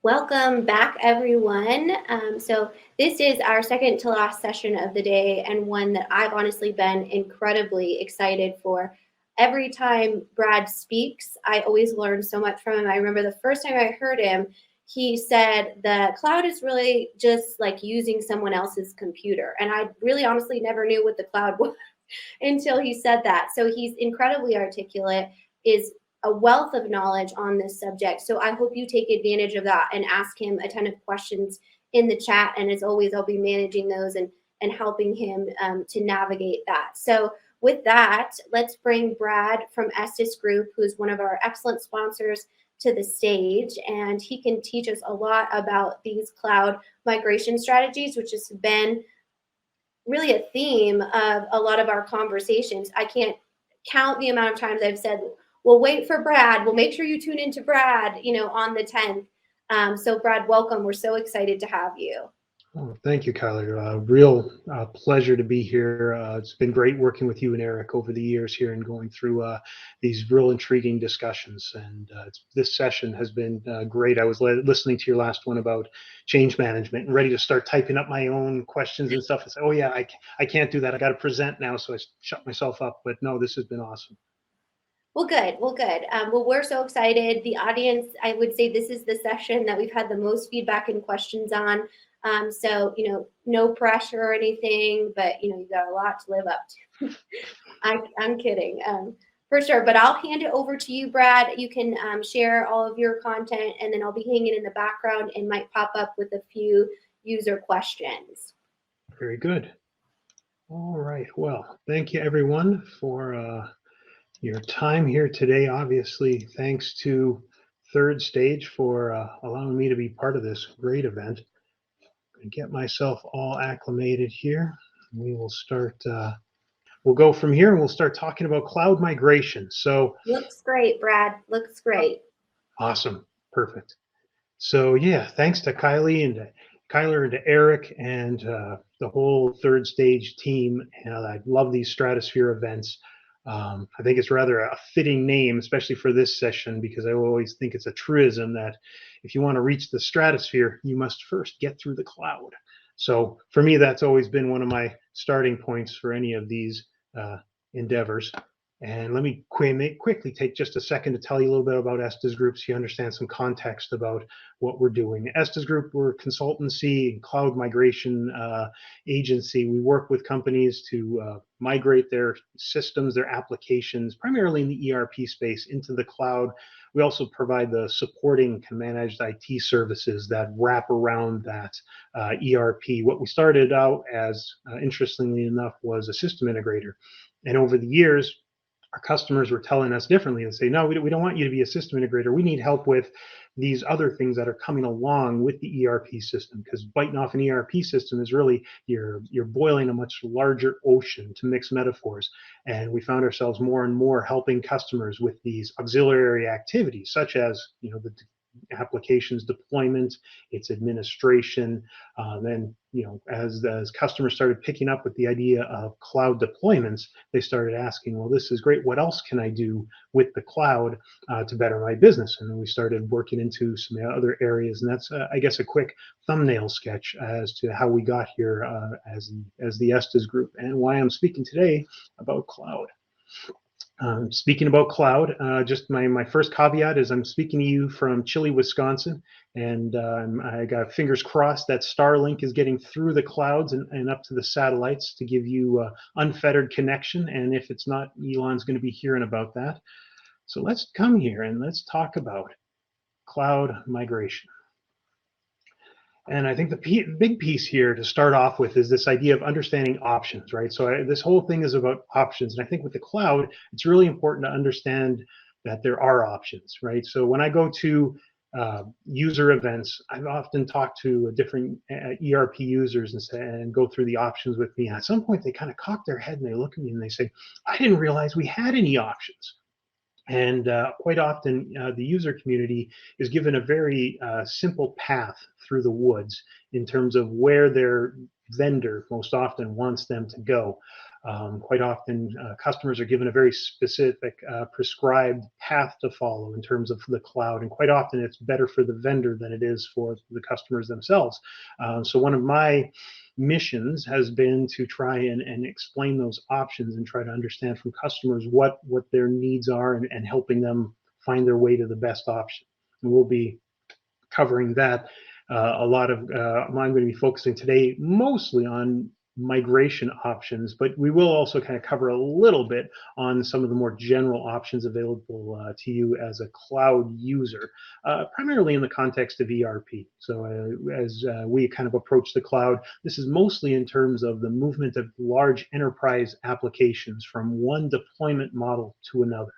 Welcome back, everyone. So this is our second to last session of the day, and one that I've honestly been incredibly excited for. Every time Brad speaks, I always learn so much from him. I remember the first time I heard him, he said the cloud is really just like using someone else's computer. And I really honestly never knew what the cloud was until he said that. So he's incredibly articulate, is a wealth of knowledge on this subject. So I hope you take advantage of that and ask him a ton of questions in the chat. And as always, I'll be managing those and helping him to navigate that. So with that, let's bring Brad from Estes Group, who's one of our excellent sponsors, to the stage, and he can teach us a lot about these cloud migration strategies, which has been really a theme of a lot of our conversations. I can't count the amount of times I've said, we'll wait for Brad. We'll make sure you tune into Brad, on the 10th. So Brad, welcome. We're so excited to have you. Oh, thank you, Kyler. Real pleasure to be here. It's been great working with you and Eric over the years here and going through these real intriguing discussions. And this session has been great. I was listening to your last one about change management and ready to start typing up my own questions and stuff. I said, oh yeah, I can't do that. I got to present now. So I shut myself up. But no, this has been awesome. Well, good. Well, good. Well, we're so excited. The audience, I would say this is the session that we've had the most feedback and questions on. So, no pressure or anything, but, you've got a lot to live up to. I'm kidding, for sure. But I'll hand it over to you, Brad. You can share all of your content, and then I'll be hanging in the background and might pop up with a few user questions. Very good. All right. Well, thank you, everyone, for your time here today. Obviously, thanks to Third Stage for allowing me to be part of this great event. I'm going to get myself all acclimated here. We will start, we'll go from here and we'll start talking about cloud migration. So looks great, Brad. Looks great. Awesome. Perfect. So yeah, thanks to Kylie and to Kyler and to Eric and the whole Third Stage team. I love these Stratosphere events. I think it's rather a fitting name, especially for this session, because I always think it's a truism that if you want to reach the stratosphere, you must first get through the cloud. So for me, that's always been one of my starting points for any of these endeavors. And let me quickly take just a second to tell you a little bit about Estes Group so you understand some context about what we're doing. Estes Group, we're a consultancy and cloud migration agency. We work with companies to migrate their systems, their applications, primarily in the ERP space, into the cloud. We also provide the supporting managed IT services that wrap around that ERP. What we started out as, interestingly enough, was a system integrator. And over the years, our customers were telling us differently and say, no, we don't want you to be a system integrator. We need help with these other things that are coming along with the ERP system, because biting off an ERP system is really, you're boiling a much larger ocean, to mix metaphors. And we found ourselves more and more helping customers with these auxiliary activities, such as, the applications deployment, its administration. Then, as customers started picking up with the idea of cloud deployments, they started asking, well, this is great. What else can I do with the cloud to better my business? And then we started working into some other areas. And that's, I guess, a quick thumbnail sketch as to how we got here as the Estes Group and why I'm speaking today about cloud. Speaking about cloud, just my first caveat is I'm speaking to you from chilly Wisconsin, and I got fingers crossed that Starlink is getting through the clouds and up to the satellites to give you unfettered connection. And if it's not, Elon's going to be hearing about that. So let's come here and let's talk about cloud migration. And I think the big piece here to start off with is this idea of understanding options, right? So this whole thing is about options. And I think with the cloud, it's really important to understand that there are options, right? So when I go to user events, I've often talked to different ERP users and go through the options with me. And at some point, they kind of cock their head and they look at me and they say, I didn't realize we had any options. And quite often, the user community is given a very simple path through the woods in terms of where their vendor most often wants them to go. Quite often, customers are given a very specific prescribed path to follow in terms of the cloud, and quite often it's better for the vendor than it is for the customers themselves. So one of my missions has been to try and explain those options and try to understand from customers what their needs are, and helping them find their way to the best option. And we'll be covering that. A lot of I'm going to be focusing today mostly on migration options, but we will also kind of cover a little bit on some of the more general options available to you as a cloud user, primarily in the context of ERP. So as we kind of approach the cloud, this is mostly in terms of the movement of large enterprise applications from one deployment model to another.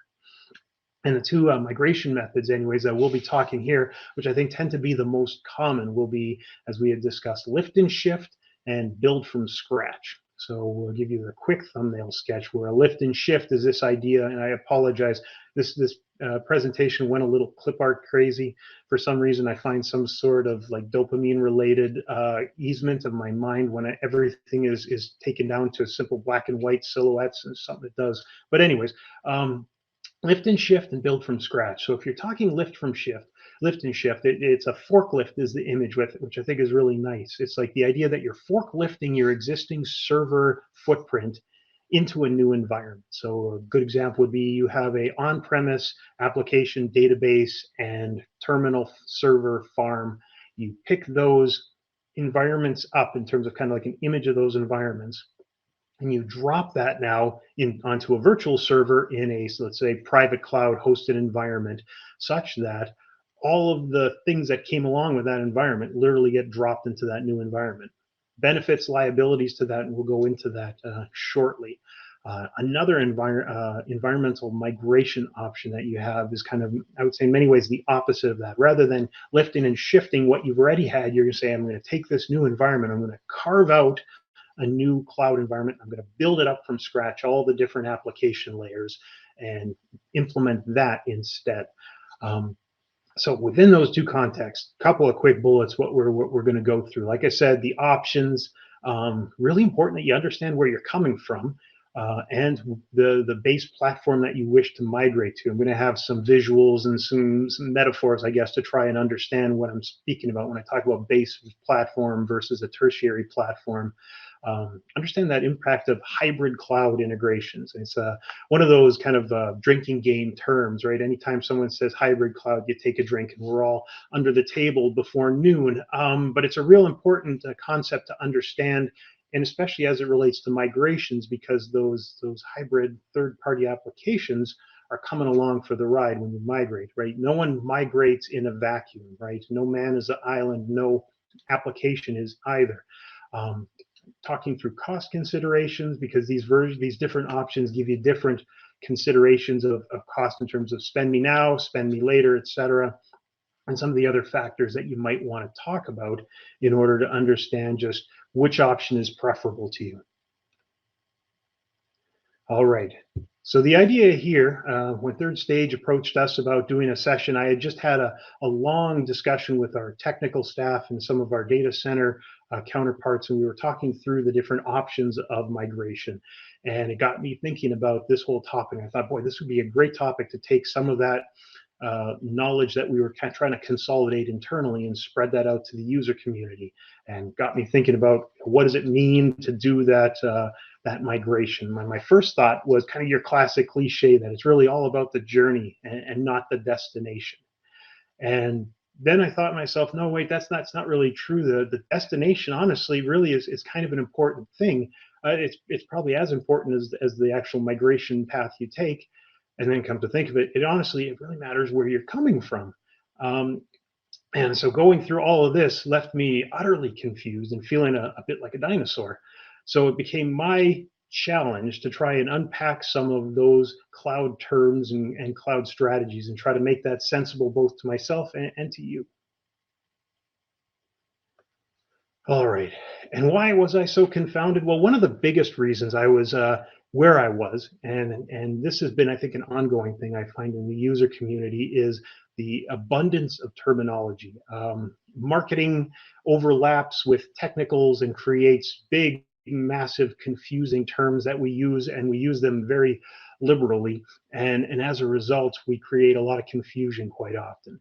And the two migration methods, anyways, that we'll be talking here, which I think tend to be the most common, will be, as we had discussed, lift and shift and build from scratch. So we'll give you a quick thumbnail sketch where a lift and shift is this idea, and I apologize, this presentation went a little clip art crazy. For some reason, I find some sort of like dopamine related easement of my mind when everything is taken down to simple black and white silhouettes, and something it does. But anyways, lift and shift and build from scratch. So if you're talking lift and shift, it's a forklift is the image with it, which I think is really nice. It's like the idea that you're forklifting your existing server footprint into a new environment. So a good example would be you have a on-premise application database and terminal server farm. You pick those environments up in terms of kind of like an image of those environments, and you drop that now onto a virtual server in a, so let's say, private cloud hosted environment, such that all of the things that came along with that environment literally get dropped into that new environment. Benefits, liabilities to that, and we'll go into that shortly. Another environmental migration option that you have is kind of, I would say in many ways, the opposite of that. Rather than lifting and shifting what you've already had, you're going to say, I'm going to take this new environment, I'm going to carve out a new cloud environment. I'm going to build it up from scratch, all the different application layers, and implement that instead. So within those two contexts, a couple of quick bullets, what we're going to go through. Like I said, the options, really important that you understand where you're coming from, and the base platform that you wish to migrate to. I'm going to have some visuals and some metaphors, I guess, to try and understand what I'm speaking about when I talk about base platform versus a tertiary platform. Understand that impact of hybrid cloud integrations. It's one of those kind of drinking game terms, right? Anytime someone says hybrid cloud, you take a drink, and we're all under the table before noon. But it's a real important concept to understand, and especially as it relates to migrations, because those hybrid third-party applications are coming along for the ride when you migrate, right? No one migrates in a vacuum, right? No man is an island, no application is either. Talking through cost considerations, because these different options give you different considerations of cost in terms of spend me now, spend me later, etc., and some of the other factors that you might want to talk about in order to understand just which option is preferable to you. All right. So the idea here, when Third Stage approached us about doing a session, I had just had a long discussion with our technical staff and some of our data center counterparts, and we were talking through the different options of migration. And it got me thinking about this whole topic. I thought, boy, this would be a great topic to take some of that knowledge that we were kind of trying to consolidate internally and spread that out to the user community, and got me thinking about what does it mean to do that that migration. My first thought was kind of your classic cliche that it's really all about the journey and not the destination. And then I thought to myself, no, wait, that's not really true. The destination, honestly, really is kind of an important thing. It's probably as important as the actual migration path you take. And then come to think of it, it really matters where you're coming from. And so going through all of this left me utterly confused and feeling a bit like a dinosaur. So it became my challenge to try and unpack some of those cloud terms and cloud strategies and try to make that sensible both to myself and to you. All right. And why was I so confounded? Well, one of the biggest reasons I was where I was, and this has been, I think, an ongoing thing I find in the user community, is the abundance of terminology. Marketing overlaps with technicals and creates big, massive, confusing terms that we use, and we use them very liberally. And as a result, we create a lot of confusion quite often.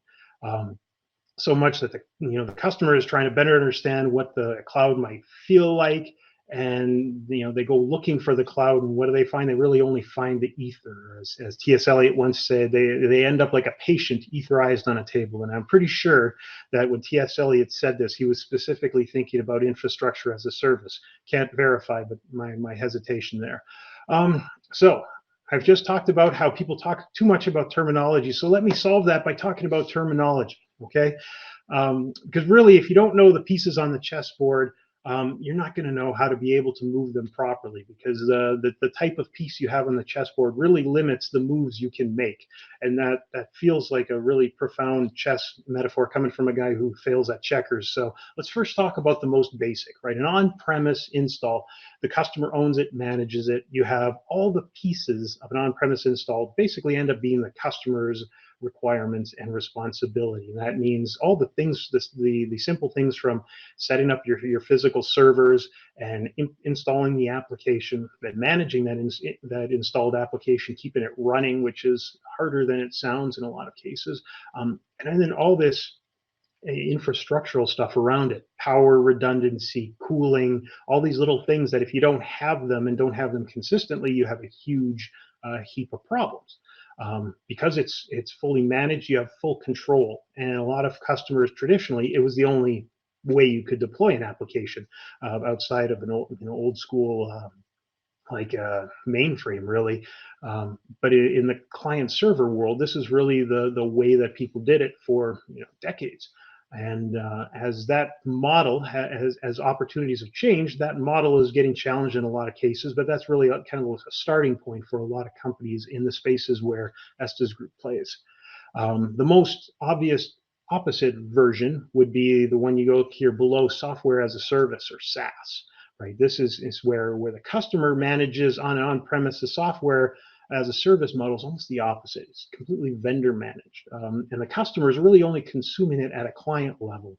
So much that the customer is trying to better understand what the cloud might feel like, and they go looking for the cloud, and what do they find? They really only find the ether. As T.S. Eliot once said, they end up like a patient etherized on a table. And I'm pretty sure that when T.S. Eliot said this, he was specifically thinking about infrastructure as a service. Can't verify, but my hesitation there. So I've just talked about how people talk too much about terminology. So let me solve that by talking about terminology. Okay, because really, if you don't know the pieces on the chessboard, you're not going to know how to be able to move them properly, because the type of piece you have on the chessboard really limits the moves you can make. And that feels like a really profound chess metaphor coming from a guy who fails at checkers. So let's first talk about the most basic, right? An on-premise install, the customer owns it, manages it. You have all the pieces of an on-premise install basically end up being the customer's requirements and responsibility. And that means all the things, the simple things from setting up your physical servers and installing the application, then managing that installed application, keeping it running, which is harder than it sounds in a lot of cases. And then all this infrastructural stuff around it, power, redundancy, cooling, all these little things that if you don't have them and don't have them consistently, you have a huge heap of problems. Because it's fully managed, you have full control. And a lot of customers traditionally, it was the only way you could deploy an application outside of an old school like mainframe, really. But in the client server world, this is really the way that people did it for decades. And as that model as opportunities have changed, that model is getting challenged in a lot of cases. But that's really kind of a starting point for a lot of companies in the spaces where Estes Group plays. The most obvious opposite version would be the one you go here below, software as a service, or SaaS. Right. This is where the customer manages on-premises software as a service model. Is almost the opposite. It's completely vendor managed, and the customer is really only consuming it at a client level.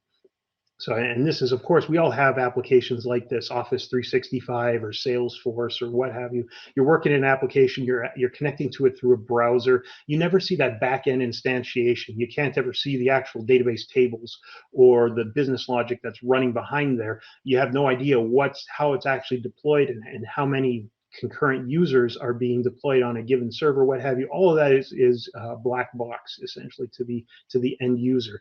So, and this is, of course, we all have applications like this, Office 365 or Salesforce or what have you. You're working in an application, you're connecting to it through a browser. You never see that back-end instantiation. You can't ever see the actual database tables or the business logic that's running behind there. You have no idea how it's actually deployed and how many concurrent users are being deployed on a given server, what have you. All of that is black box, essentially, to the end user.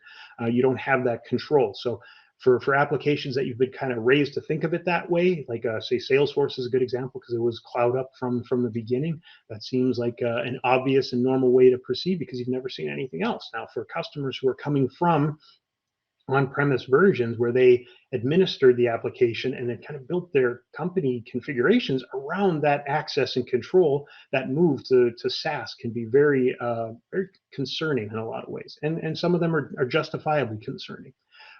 You don't have that control. So for applications that you've been kind of raised to think of it that way, like say Salesforce is a good example because it was cloud up from the beginning. That seems like an obvious and normal way to proceed because you've never seen anything else. Now, for customers who are coming from on-premise versions where they administered the application and then kind of built their company configurations around that access and control, that move to SaaS can be very concerning in a lot of ways. And some of them are justifiably concerning.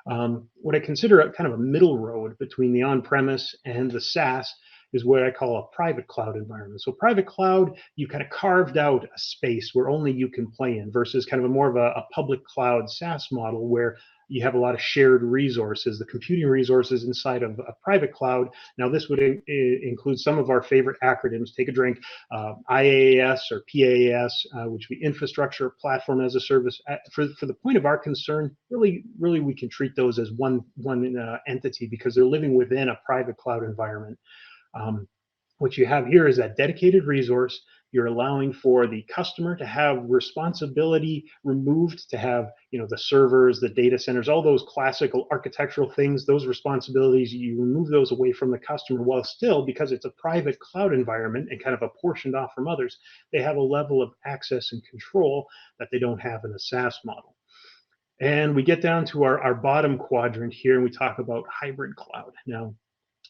What I consider kind of a middle road between the on-premise and the SaaS is what I call a private cloud environment. So private cloud, you kind of carved out a space where only you can play in, versus kind of more of a public cloud SaaS model where you have a lot of shared resources, the computing resources inside of a private cloud. Now, this would include some of our favorite acronyms. Take a drink. IaaS or PaaS, which would be infrastructure platform as a service. For the point of our concern, really we can treat those as one entity because they're living within a private cloud environment. What you have here is that dedicated resource. You're allowing for the customer to have responsibility removed, to have the servers, the data centers, all those classical architectural things, those responsibilities, you remove those away from the customer, while still, because it's a private cloud environment and kind of apportioned off from others, they have a level of access and control that they don't have in a SaaS model. And we get down to our bottom quadrant here, and we talk about hybrid cloud. Now,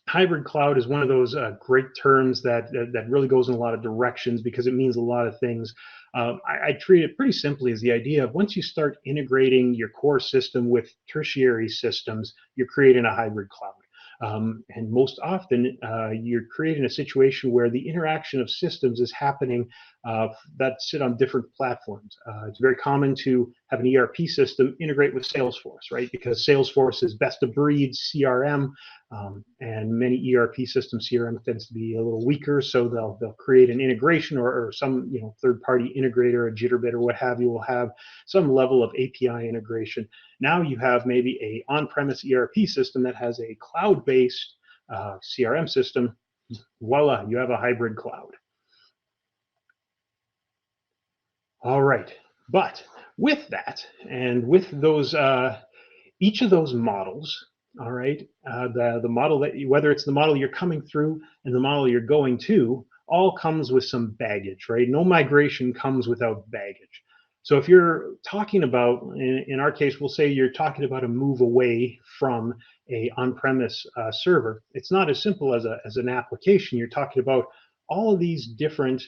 hybrid cloud is one of those great terms that really goes in a lot of directions because it means a lot of things. I treat it pretty simply as the idea of once you start integrating your core system with tertiary systems, you're creating a hybrid cloud. And most often, you're creating a situation where the interaction of systems is happening that sit on different platforms. It's very common to have an ERP system integrate with Salesforce, right? Because Salesforce is best of breed CRM, and many ERP systems, CRM tends to be a little weaker, so they'll create an integration, or some third-party integrator, a Jitterbit or what have you, will have some level of API integration. Now you have maybe a on-premise ERP system that has a cloud-based CRM system. Voila, you have a hybrid cloud. All right, but with that, and with those, each of those models, all right, the model that whether it's the model you're coming through and the model you're going to, all comes with some baggage, right? No migration comes without baggage. So if you're talking about, in our case, we'll say you're talking about a move away from a on-premise server, it's not as simple as an application. You're talking about all of these different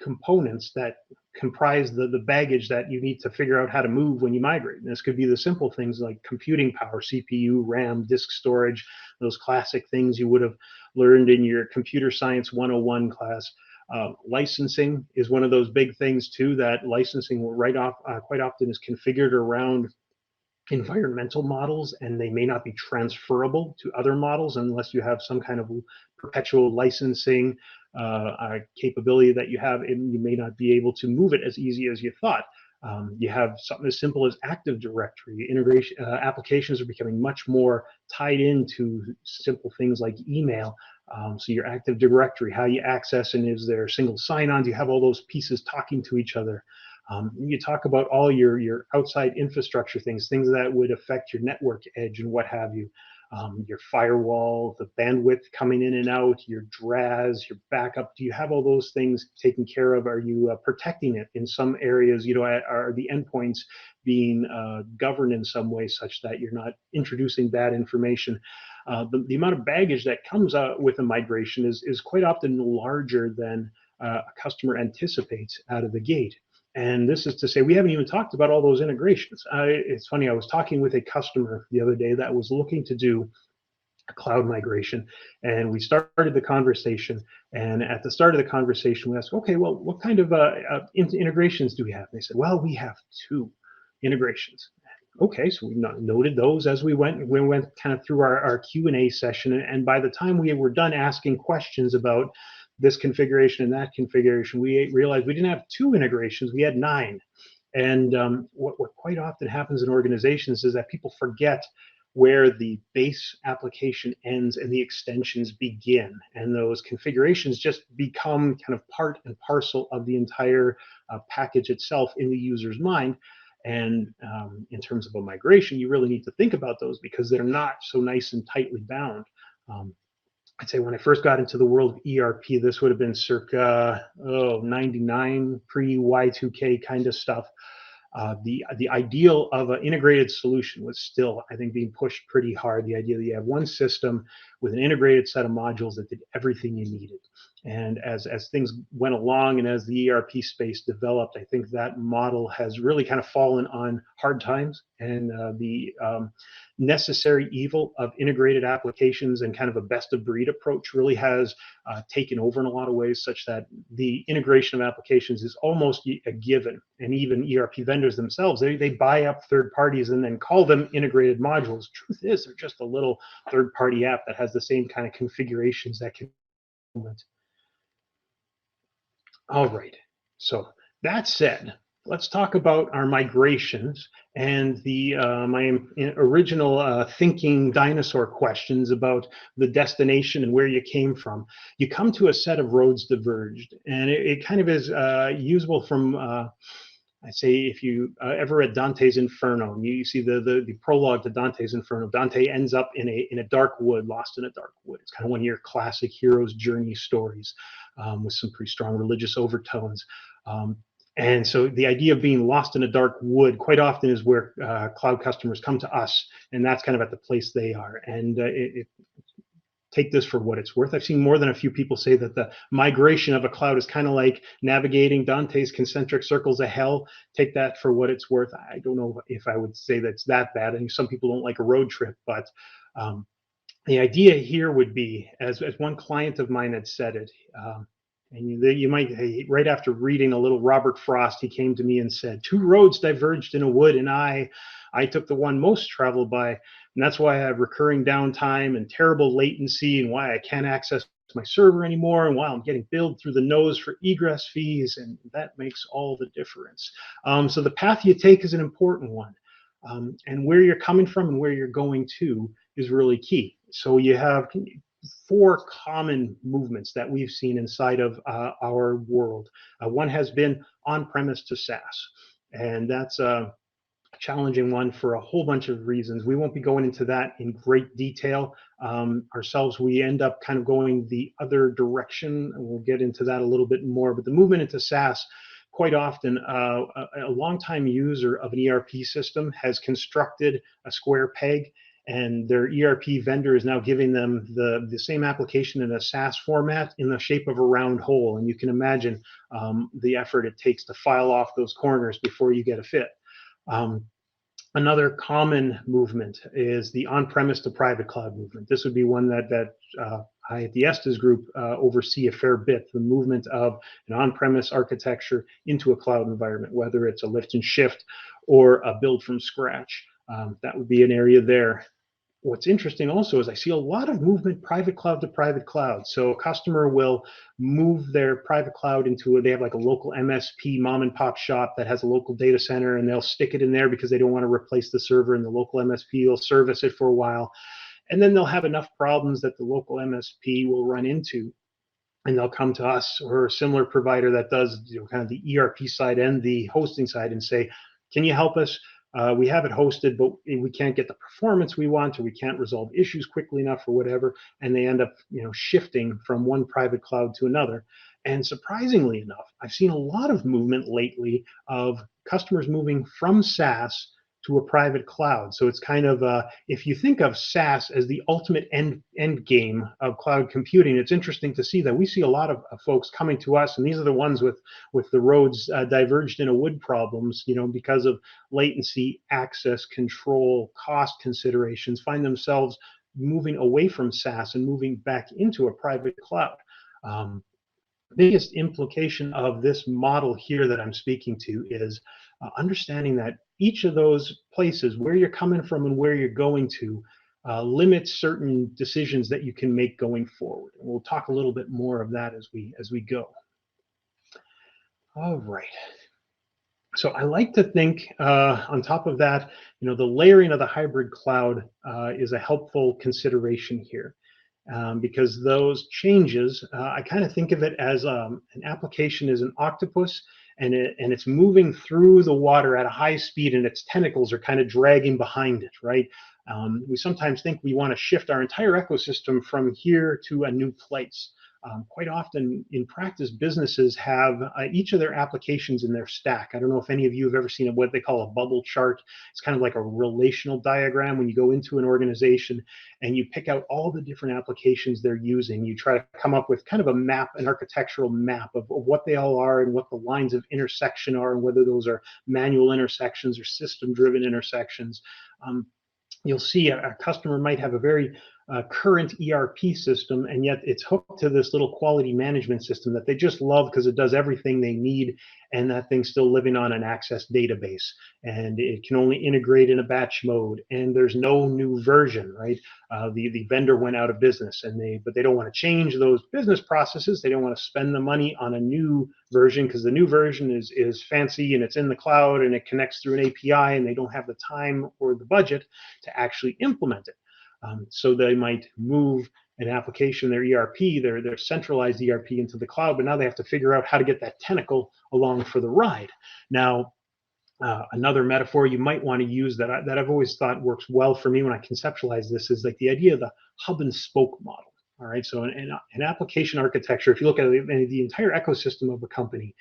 components that comprise the baggage that you need to figure out how to move when you migrate. And this could be the simple things like computing power, CPU, RAM, disk storage, those classic things you would have learned in your computer science 101 class. Licensing is one of those big things too, that licensing quite often is configured around environmental models, and they may not be transferable to other models unless you have some kind of perpetual licensing capability that you have, and you may not be able to move it as easy as you thought. You have something as simple as Active Directory integration. Applications are becoming much more tied into simple things like email. So your Active Directory, how you access, and is there single sign-on? Do you have all those pieces talking to each other? You talk about all your outside infrastructure things that would affect your network edge and what have you. Your firewall, the bandwidth coming in and out, your DRAS, your backup. Do you have all those things taken care of? Are you protecting it in some areas? Are the endpoints being governed in some way such that you're not introducing bad information? The amount of baggage that comes with a migration is quite often larger than a customer anticipates out of the gate. And this is to say, we haven't even talked about all those integrations. It's funny, I was talking with a customer the other day that was looking to do a cloud migration, and we started the conversation. And at the start of the conversation, we asked, okay, well, what kind of integrations do we have? And they said, well, we have 2 integrations. Okay, so we noted those as we went kind of through our Q&A session. And by the time we were done asking questions about this configuration and that configuration, we realized we didn't have 2 integrations, we had 9. And what quite often happens in organizations is that people forget where the base application ends and the extensions begin. And those configurations just become kind of part and parcel of the entire package itself in the user's mind. And in terms of a migration, you really need to think about those because they're not so nice and tightly bound. I'd say when I first got into the world of ERP, this would have been circa 99, pre-Y2K kind of stuff. The ideal of an integrated solution was still, I think, being pushed pretty hard. The idea that you have one system with an integrated set of modules that did everything you needed. And as things went along and as the ERP space developed, I think that model has really kind of fallen on hard times, and the necessary evil of integrated applications and kind of a best of breed approach really has taken over in a lot of ways, such that the integration of applications is almost a given. And even ERP vendors themselves, they buy up third parties and then call them integrated modules. Truth is, they're just a little third party app that has the same kind of configurations that can. All right, so that said, let's talk about our migrations and the my original thinking dinosaur questions about the destination and where you came from. You come to a set of roads diverged, and it kind of is usable from I say if you ever read Dante's Inferno, and you see the prologue to Dante's Inferno, Dante ends up in a dark wood, lost in a dark wood. It's kind of one of your classic hero's journey stories with some pretty strong religious overtones. And so the idea of being lost in a dark wood quite often is where cloud customers come to us, and that's kind of at the place they are. And take this for what it's worth. I've seen more than a few people say that the migration of a cloud is kind of like navigating Dante's concentric circles of hell. Take that for what it's worth. I don't know if I would say that's that bad. I think some people don't like a road trip, but the idea here would be, as one client of mine had said it, And you might, right after reading a little Robert Frost, he came to me and said, two roads diverged in a wood, and I took the one most traveled by. And that's why I have recurring downtime and terrible latency, and why I can't access my server anymore, and why I'm getting billed through the nose for egress fees. And that makes all the difference. So the path you take is an important one. And where you're coming from and where you're going to is really key. So you have four common movements that we've seen inside of our world. One has been on-premise to SaaS, and that's a challenging one for a whole bunch of reasons. We won't be going into that in great detail ourselves. We end up kind of going the other direction, and we'll get into that a little bit more. But the movement into SaaS, quite often, a longtime user of an ERP system has constructed a square peg, and their ERP vendor is now giving them the same application in a SaaS format in the shape of a round hole. And you can imagine the effort it takes to file off those corners before you get a fit. Another common movement is the on-premise to private cloud movement. This would be one that I at the Estes Group oversee a fair bit, the movement of an on-premise architecture into a cloud environment, whether it's a lift and shift or a build from scratch. That would be an area there. What's interesting also is I see a lot of movement private cloud to private cloud. So a customer will move their private cloud they have like a local MSP mom and pop shop that has a local data center, and they'll stick it in there because they don't want to replace the server, and the local MSP will service it for a while. And then they'll have enough problems that the local MSP will run into, and they'll come to us or a similar provider that does kind of the ERP side and the hosting side and say, can you help us? We have it hosted, but we can't get the performance we want, or we can't resolve issues quickly enough, or whatever. And they end up, shifting from one private cloud to another. And surprisingly enough, I've seen a lot of movement lately of customers moving from SaaS to a private cloud. So it's kind of if you think of SaaS as the ultimate end game of cloud computing, it's interesting to see that we see a lot of folks coming to us, and these are the ones with the roads diverged in a wood problems, because of latency, access control, cost considerations, find themselves moving away from SaaS and moving back into a private cloud. Biggest implication of this model here that I'm speaking to is understanding that each of those places, where you're coming from and where you're going to, limits certain decisions that you can make going forward. And we'll talk a little bit more of that as we go. All right. So I like to think on top of that, the layering of the hybrid cloud is a helpful consideration here. Because those changes, I kind of think of it as an application is an octopus, and it's moving through the water at a high speed, and its tentacles are kind of dragging behind it, right? We sometimes think we want to shift our entire ecosystem from here to a new place. Quite often in practice, businesses have each of their applications in their stack. I don't know if any of you have ever seen what they call a bubble chart. It's kind of like a relational diagram when you go into an organization and you pick out all the different applications they're using. You try to come up with kind of a map, an architectural map of what they all are and what the lines of intersection are, and whether those are manual intersections or system-driven intersections. You'll see a customer might have a very current ERP system, and yet it's hooked to this little quality management system that they just love because it does everything they need, and that thing's still living on an Access database, and it can only integrate in a batch mode, and there's no new version, right? The vendor went out of business, but they don't want to change those business processes. They don't want to spend the money on a new version because the new version is fancy and it's in the cloud and it connects through an API, and they don't have the time or the budget to actually implement it. So they might move an application, their ERP, their centralized ERP into the cloud, but now they have to figure out how to get that tentacle along for the ride. Now, another metaphor you might want to use that I've always thought works well for me when I conceptualize this is like the idea of the hub and spoke model. All right, so in application architecture, if you look at the entire ecosystem of a company,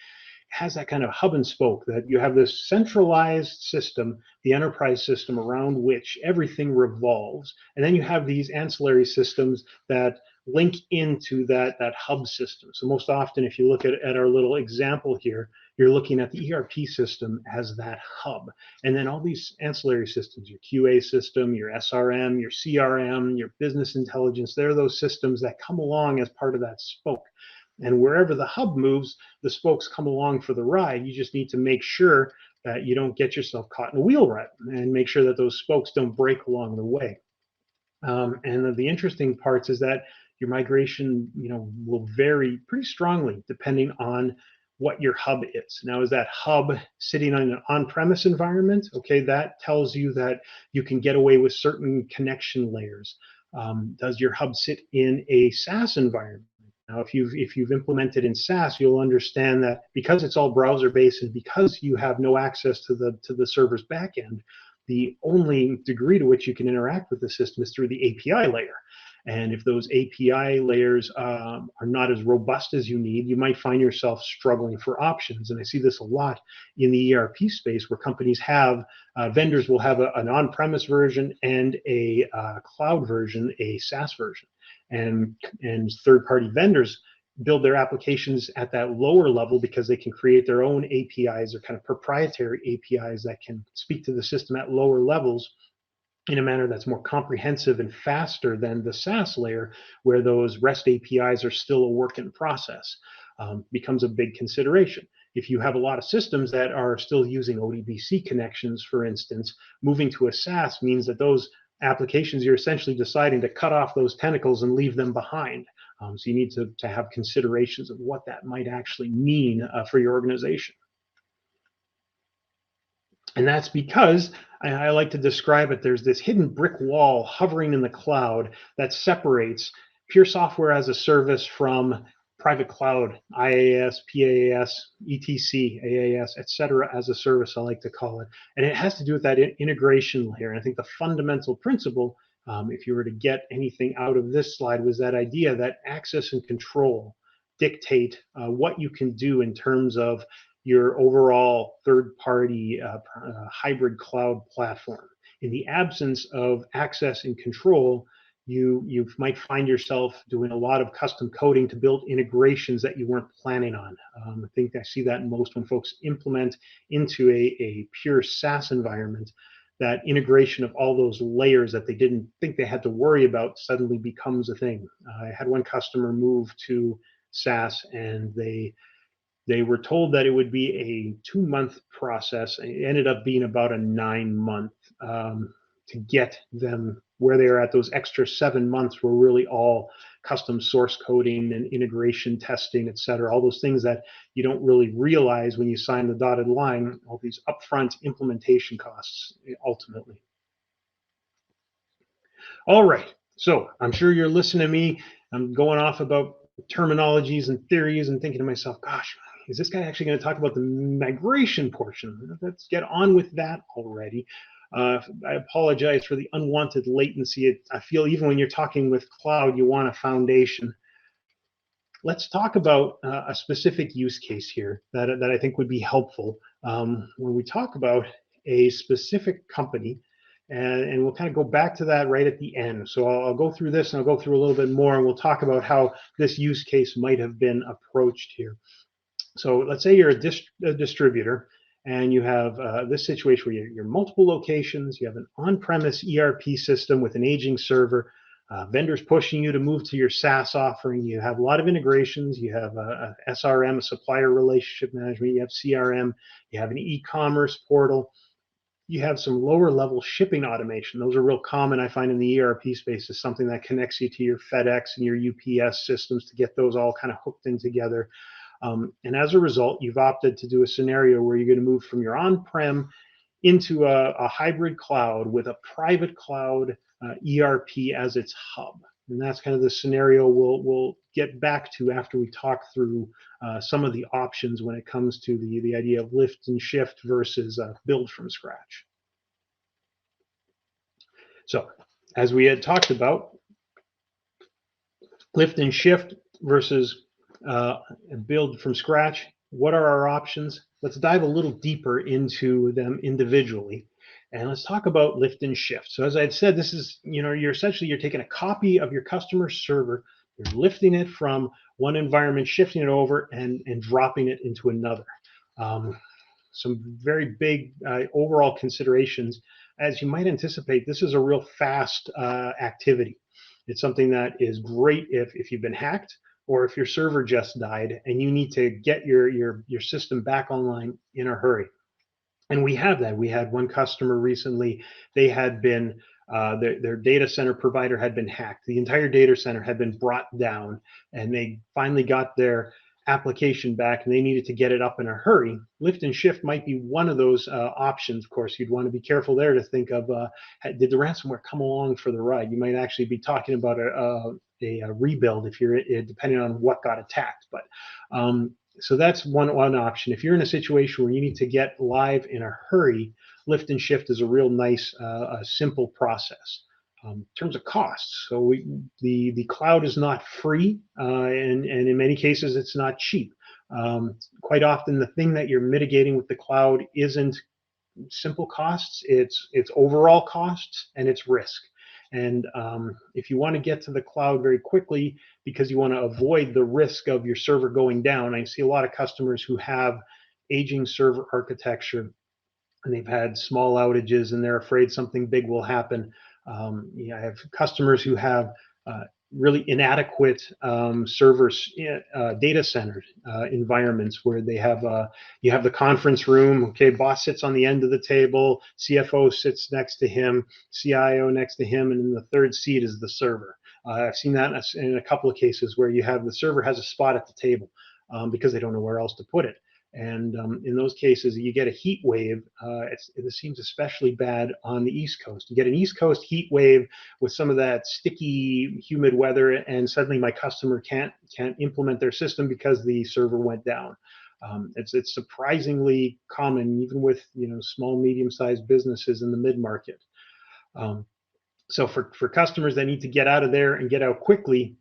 has that kind of hub and spoke, that you have this centralized system, the enterprise system around which everything revolves. And then you have these ancillary systems that link into that hub system. So most often, if you look at our little example here, you're looking at the ERP system as that hub. And then all these ancillary systems, your QA system, your SRM, your CRM, your business intelligence, they're those systems that come along as part of that spoke. And wherever the hub moves, the spokes come along for the ride. You just need to make sure that you don't get yourself caught in a wheel rut, and make sure that those spokes don't break along the way. And the interesting parts is that your migration, will vary pretty strongly depending on what your hub is. Now, is that hub sitting on an on-premise environment? Okay, that tells you that you can get away with certain connection layers. Does your hub sit in a SaaS environment? Now, if you've implemented in SaaS, you'll understand that because it's all browser-based and because you have no access to the server's backend, the only degree to which you can interact with the system is through the API layer. And if those API layers are not as robust as you need, you might find yourself struggling for options. And I see this a lot in the ERP space, where companies have, vendors will have an on-premise version and a cloud version, a SaaS version. And third-party vendors build their applications at that lower level because they can create their own APIs, or kind of proprietary APIs that can speak to the system at lower levels in a manner that's more comprehensive and faster than the SaaS layer, where those REST APIs are still a work in process. Becomes a big consideration. If you have a lot of systems that are still using ODBC connections, for instance, moving to a SaaS means that those applications, you're essentially deciding to cut off those tentacles and leave them behind. So you need to have considerations of what that might actually mean for your organization. And that's because I like to describe it, there's this hidden brick wall hovering in the cloud that separates pure software as a service from private cloud, IaaS, PaaS, ETC, AAS, etc. as a service, I like to call it. And it has to do with that integration layer. And I think the fundamental principle, if you were to get anything out of this slide, was that idea that access and control dictate what you can do in terms of your overall third-party hybrid cloud platform. In the absence of access and control, you might find yourself doing a lot of custom coding to build integrations that you weren't planning on. I think I see that most when folks implement into a pure SaaS environment, that integration of all those layers that they didn't think they had to worry about suddenly becomes a thing. I had one customer move to SaaS, and they were told that it would be a 2-month process. It ended up being about a 9-month to get them where they are at. Those extra 7 months were really all custom source coding and integration testing, et cetera, all those things that you don't really realize when you sign the dotted line, all these upfront implementation costs ultimately. All right, so I'm sure you're listening to me. I'm going off about terminologies and theories and thinking to myself, gosh, is this guy actually going to talk about the migration portion? Let's get on with that already. I apologize for the unwanted latency. I feel even when you're talking with cloud, you want a foundation. Let's talk about a specific use case here that I think would be helpful when we talk about a specific company. And we'll kind of go back to that right at the end. So I'll go through this, and I'll go through a little bit more, and we'll talk about how this use case might have been approached here. So let's say you're a distributor, and you have this situation where you're multiple locations, you have an on-premise ERP system with an aging server, vendors pushing you to move to your SaaS offering, you have a lot of integrations, you have a SRM, a supplier relationship management, you have CRM, you have an e-commerce portal, you have some lower level shipping automation. Those are real common, I find, in the ERP space, is something that connects you to your FedEx and your UPS systems to get those all kind of hooked in together. And as a result, you've opted to do a scenario where you're going to move from your on-prem into a hybrid cloud with a private cloud ERP as its hub. And that's kind of the scenario we'll get back to after we talk through some of the options when it comes to the idea of lift and shift versus build from scratch. So as we had talked about, lift and shift versus build from scratch, what are our options? Let's dive a little deeper into them individually. And let's talk about lift and shift. So as I had said, this is, you're taking a copy of your customer server, you're lifting it from one environment, shifting it over, and dropping it into another. Some very big overall considerations. As you might anticipate, this is a real fast activity. It's something that is great if you've been hacked. or if your server just died and you need to get your system back online in a hurry. And we have that. We had one customer recently, they had been, their data center provider had been hacked. The entire data center had been brought down, and they finally got their application back and they needed to get it up in a hurry. Lift and shift might be one of those options. Of course, you'd want to be careful there to think of, did the ransomware come along for the ride? You might actually be talking about a rebuild if you're, depending on what got attacked. But so that's one option. If you're in a situation where you need to get live in a hurry, lift and shift is a real nice, simple process. In terms of costs, so the cloud is not free, and in many cases it's not cheap. Quite often the thing that you're mitigating with the cloud isn't simple costs, it's overall costs and it's risk. And if you want to get to the cloud very quickly because you want to avoid the risk of your server going down, I see a lot of customers who have aging server architecture and they've had small outages and they're afraid something big will happen. I have customers who have really inadequate servers, data center environments where they have, you have the conference room, okay, boss sits on the end of the table, CFO sits next to him, CIO next to him, and in the third seat is the server. I've seen that in a couple of cases where you have the server has a spot at the table because they don't know where else to put it. And in those cases, you get a heat wave. It seems especially bad on the East Coast. You get an East Coast heat wave with some of that sticky, humid weather, and suddenly my customer can't implement their system because the server went down. It's surprisingly common, even with small, medium-sized businesses in the mid-market. So for customers that need to get out of there and get out quickly,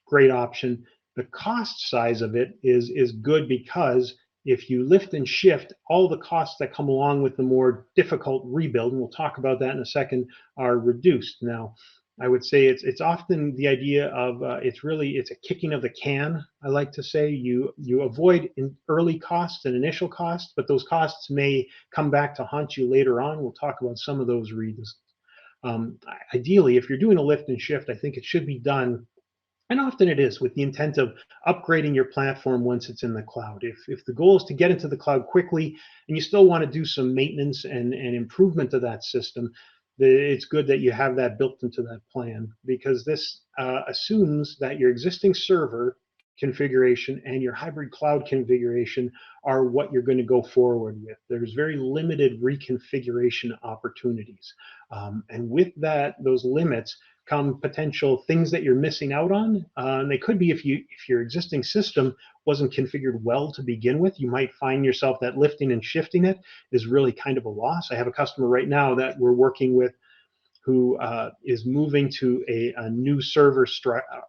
great option. The cost size of it is good because if you lift and shift, all the costs that come along with the more difficult rebuild, and we'll talk about that in a second, are reduced. Now, I would say it's often the idea of it's a kicking of the can. I like to say you avoid early costs and initial costs, but those costs may come back to haunt you later on. We'll talk about some of those reasons. Ideally, if you're doing a lift and shift, I think it should be done, and often it is, with the intent of upgrading your platform once it's in the cloud. If the goal is to get into the cloud quickly and you still want to do some maintenance and improvement to that system, it's good that you have that built into that plan, because this assumes that your existing server configuration and your hybrid cloud configuration are what you're going to go forward with. There's very limited reconfiguration opportunities. And with those limits, come potential things that you're missing out on. And they could be if your existing system wasn't configured well to begin with, you might find yourself that lifting and shifting it is really kind of a loss. I have a customer right now that we're working with who is moving to a new server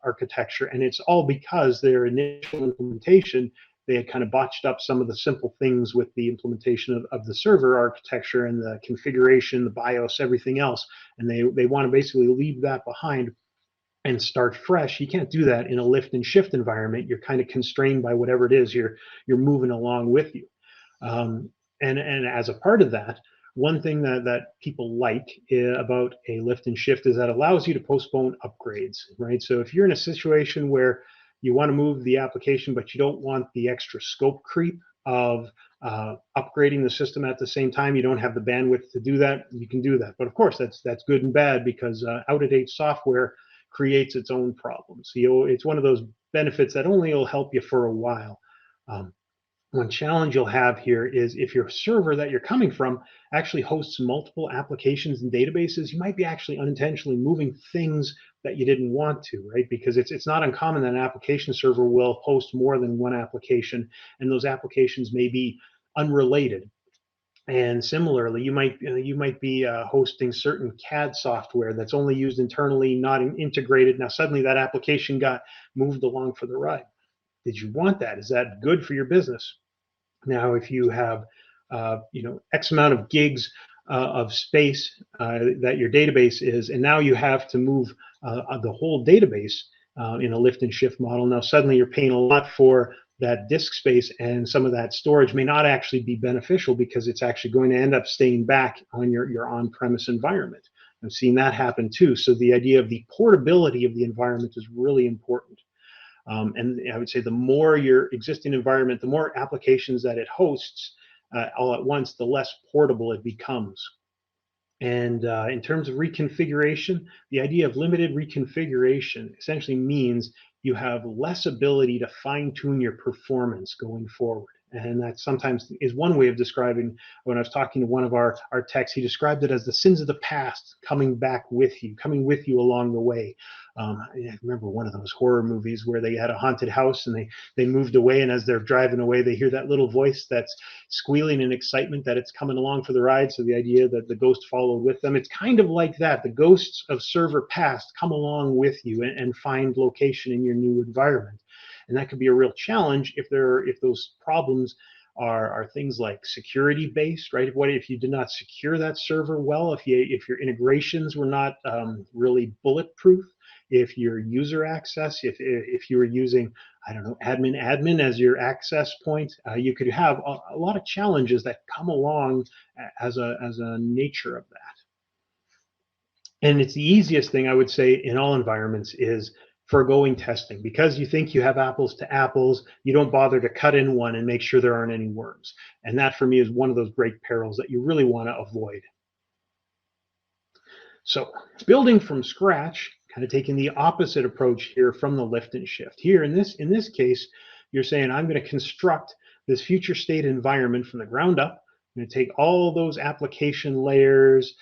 architecture, and it's all because their initial implementation, they had kind of botched up some of the simple things with the implementation of the server architecture and the configuration, the BIOS, everything else. And they want to basically leave that behind and start fresh. You can't do that in a lift and shift environment. You're kind of constrained by whatever it is you're moving along with you. And as a part of that, one thing that people like about a lift and shift is that it allows you to postpone upgrades, right? So if you're in a situation where you want to move the application, but you don't want the extra scope creep of upgrading the system at the same time, you don't have the bandwidth to do that, you can do that. But of course, that's good and bad, because out-of-date software creates its own problems. So it's one of those benefits that only will help you for a while. One challenge you'll have here is if your server that you're coming from actually hosts multiple applications and databases, you might be actually unintentionally moving things that you didn't want to, right? Because it's not uncommon that an application server will host more than one application, and those applications may be unrelated. And similarly, you might be hosting certain CAD software that's only used internally, not integrated. Now suddenly that application got moved along for the ride. Did you want that? Is that good for your business? Now, if you have X amount of gigs of space that your database is, and now you have to move the whole database in a lift and shift model, now suddenly you're paying a lot for that disk space, and some of that storage may not actually be beneficial because it's actually going to end up staying back on your on-premise environment. I've seen that happen too. So the idea of the portability of the environment is really important. And I would say the more your existing environment, the more applications that it hosts all at once, the less portable it becomes. And in terms of reconfiguration, the idea of limited reconfiguration essentially means you have less ability to fine tune your performance going forward. And that sometimes is one way of describing. When I was talking to one of our techs, he described it as the sins of the past coming with you along the way. I remember one of those horror movies where they had a haunted house and they moved away, and as they're driving away, they hear that little voice that's squealing in excitement that it's coming along for the ride. So the idea that the ghost followed with them, it's kind of like that. The ghosts of server past come along with you and find location in your new environment. And that could be a real challenge if those problems are things like security based, right? What if you did not secure that server well? If your integrations were not really bulletproof? If your user access, if you were using, I don't know, admin as your access point, you could have a lot of challenges that come along as a nature of that. And it's the easiest thing I would say in all environments is foregoing testing. Because you think you have apples to apples, you don't bother to cut in one and make sure there aren't any worms. And that for me is one of those great perils that you really want to avoid. So building from scratch, kind of taking the opposite approach here from the lift and shift. Here in this case, you're saying I'm going to construct this future state environment from the ground up. I'm going to take all those application layers,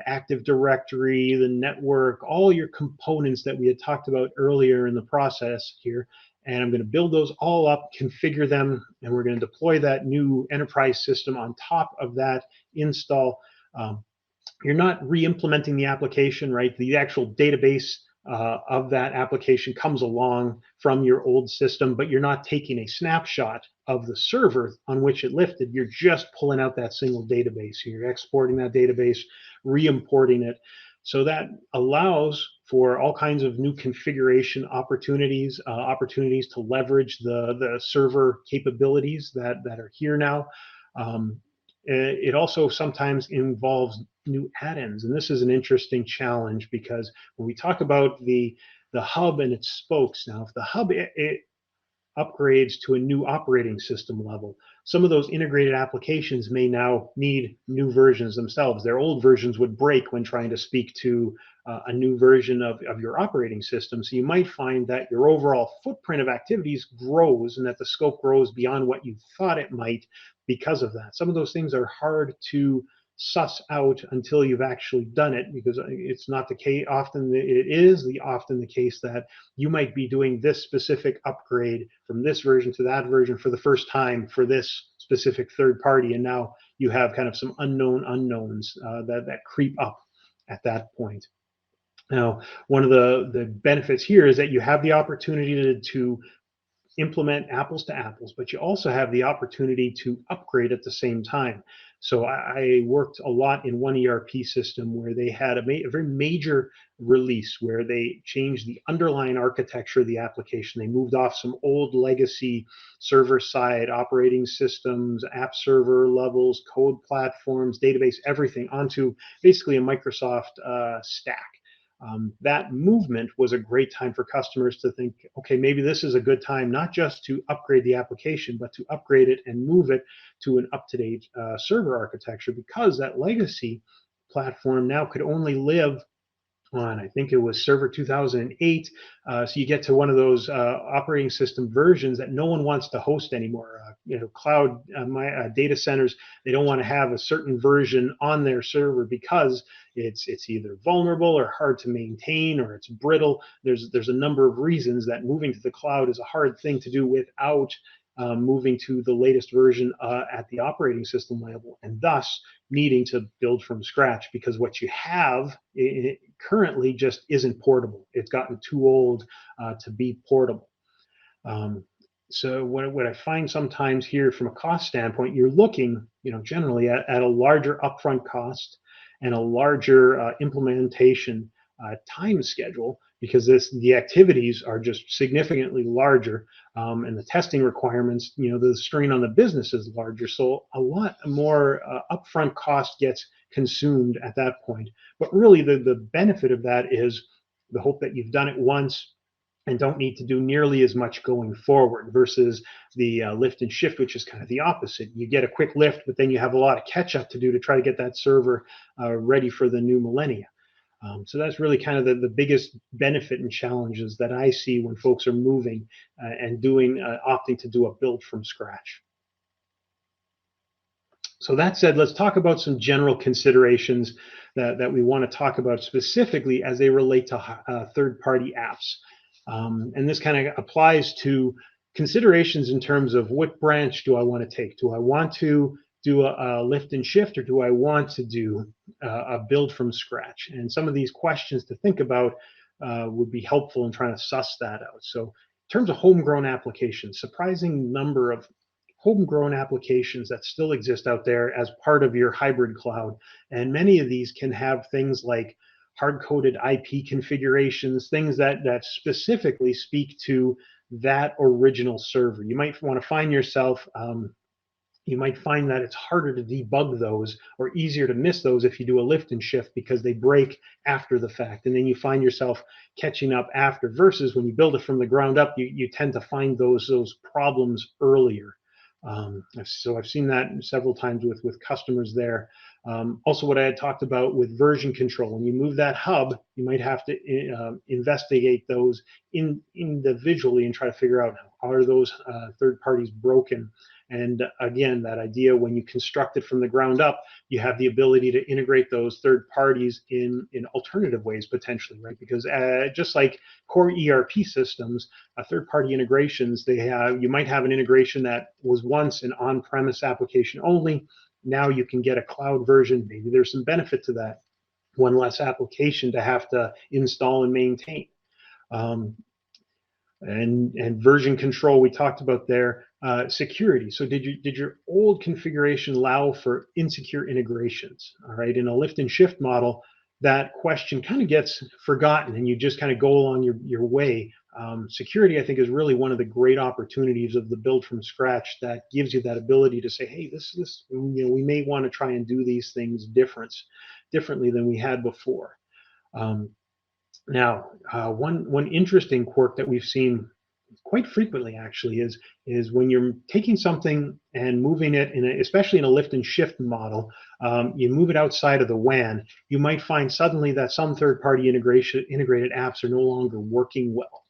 Active Directory, the network, all your components that we had talked about earlier in the process here, and I'm going to build those all up, configure them, and we're going to deploy that new enterprise system on top of that install. You're not re-implementing the application, right? The actual database of that application comes along from your old system, but you're not taking a snapshot of the server on which it lifted. You're just pulling out that single database. You're exporting that database, re-importing it. So that allows for all kinds of new configuration opportunities, opportunities to leverage the server capabilities that are here now. It also sometimes involves new add-ins, and this is an interesting challenge because when we talk about the hub and its spokes, now if the hub it upgrades to a new operating system level, some of those integrated applications may now need new versions themselves. Their old versions would break when trying to speak to a new version of your operating system. So you might find that your overall footprint of activities grows and that the scope grows beyond what you thought it might because of that. Some of those things are hard to suss out until you've actually done it, because it's not the case. Often it is often the case that you might be doing this specific upgrade from this version to that version for the first time for this specific third party, and now you have kind of some unknown unknowns that creep up at that point. Now, one of the benefits here is that you have the opportunity to implement apples to apples, but you also have the opportunity to upgrade at the same time. So I worked a lot in one ERP system where they had a very major release where they changed the underlying architecture of the application. They moved off some old legacy server-side operating systems, app server levels, code platforms, database, everything onto basically a Microsoft stack. That movement was a great time for customers to think, okay, maybe this is a good time not just to upgrade the application, but to upgrade it and move it to an up-to-date server architecture, because that legacy platform now could only live on, I think it was Server 2008. So you get to one of those operating system versions that no one wants to host anymore. Cloud data centers, they don't want to have a certain version on their server because it's either vulnerable or hard to maintain, or it's brittle. There's a number of reasons that moving to the cloud is a hard thing to do without moving to the latest version at the operating system level, and thus needing to build from scratch, because what you have currently just isn't portable. It's gotten too old to be portable. So what I find sometimes here from a cost standpoint, you're looking, generally at a larger upfront cost and a larger implementation time schedule, because the activities are just significantly larger, and the testing requirements, the strain on the business is larger. So a lot more upfront cost gets consumed at that point. But really the benefit of that is the hope that you've done it once, and don't need to do nearly as much going forward versus the lift and shift, which is kind of the opposite. You get a quick lift, but then you have a lot of catch up to do to try to get that server ready for the new millennia. So that's really kind of the biggest benefit and challenges that I see when folks are moving and opting to do a build from scratch. So that said, let's talk about some general considerations that we want to talk about specifically as they relate to third-party apps. And this kind of applies to considerations in terms of what branch do I want to take? Do I want to do a lift and shift, or do I want to do a build from scratch? And some of these questions to think about would be helpful in trying to suss that out. So in terms of homegrown applications, surprising number of homegrown applications that still exist out there as part of your hybrid cloud. And many of these can have things like hard-coded IP configurations, things that specifically speak to that original server. You might want to find yourself, you might find that it's harder to debug those or easier to miss those if you do a lift and shift because they break after the fact. And then you find yourself catching up after, versus when you build it from the ground up, you tend to find those problems earlier. So I've seen that several times with customers there. Also, what I had talked about with version control, when you move that hub, you might have to investigate those individually and try to figure out, are those third parties broken? And again, that idea, when you construct it from the ground up, you have the ability to integrate those third parties in alternative ways potentially, right? Because just like core ERP systems, third-party integrations, you might have an integration that was once an on-premise application only. Now you can get a cloud version. Maybe there's some benefit to that. One less application to have to install and maintain. And version control we talked about there. Security. So did your old configuration allow for insecure integrations? All right, in a lift and shift model, that question kind of gets forgotten and you just kind of go along your way. Security, I think, is really one of the great opportunities of the build from scratch that gives you that ability to say, hey, this we may want to try and do these things differently than we had before. Now, one interesting quirk that we've seen quite frequently actually is when you're taking something and moving it especially in a lift and shift model, you move it outside of the WAN, you might find suddenly that some third-party integrated apps are no longer working well.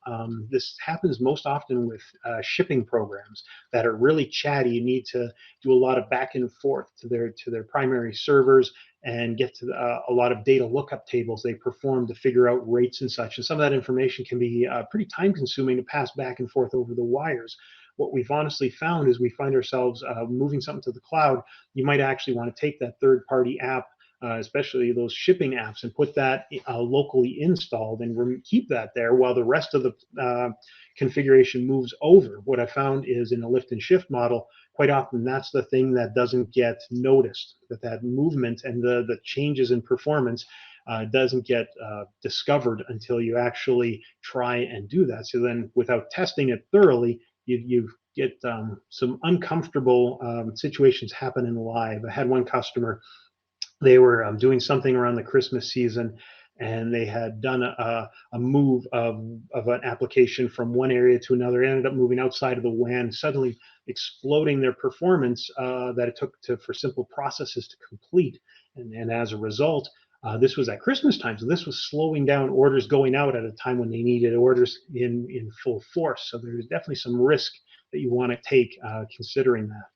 This happens most often with shipping programs that are really chatty. You need to do a lot of back and forth to their primary servers and get to a lot of data lookup tables they perform to figure out rates and such. And some of that information can be pretty time consuming to pass back and forth over the wires. What we've honestly found is we find ourselves moving something to the cloud. You might actually want to take that third-party app, especially those shipping apps, and put that locally installed and keep that there while the rest of the configuration moves over. What I found is in a lift and shift model, quite often that's the thing that doesn't get noticed, that movement and the changes in performance doesn't get discovered until you actually try and do that. So then without testing it thoroughly, you get some uncomfortable situations happening live. I had one customer, they were doing something around the Christmas season, and they had done a move of an application from one area to another, ended up moving outside of the WAN, suddenly exploding their performance that it took for simple processes to complete. And as a result, this was at Christmas time, so this was slowing down orders going out at a time when they needed orders in full force. So there's definitely some risk that you want to take considering that.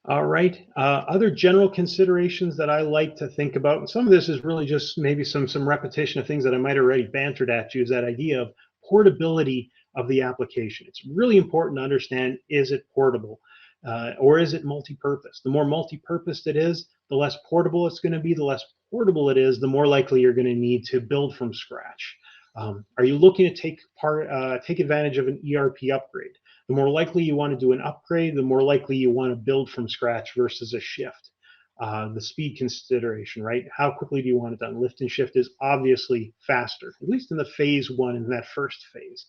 All right. Other general considerations that I like to think about, and some of this is really just maybe some repetition of things that I might have already bantered at you, is that idea of portability of the application. It's really important to understand, is it portable or is it multi-purpose? The more multi-purpose it is, the less portable it's going to be. The less portable it is, the more likely you're going to need to build from scratch. Are you looking to take advantage of an ERP upgrade? The more likely you want to do an upgrade, the more likely you want to build from scratch versus a shift. The speed consideration, right? How quickly do you want it done? Lift and shift is obviously faster, at least in the phase one, in that first phase.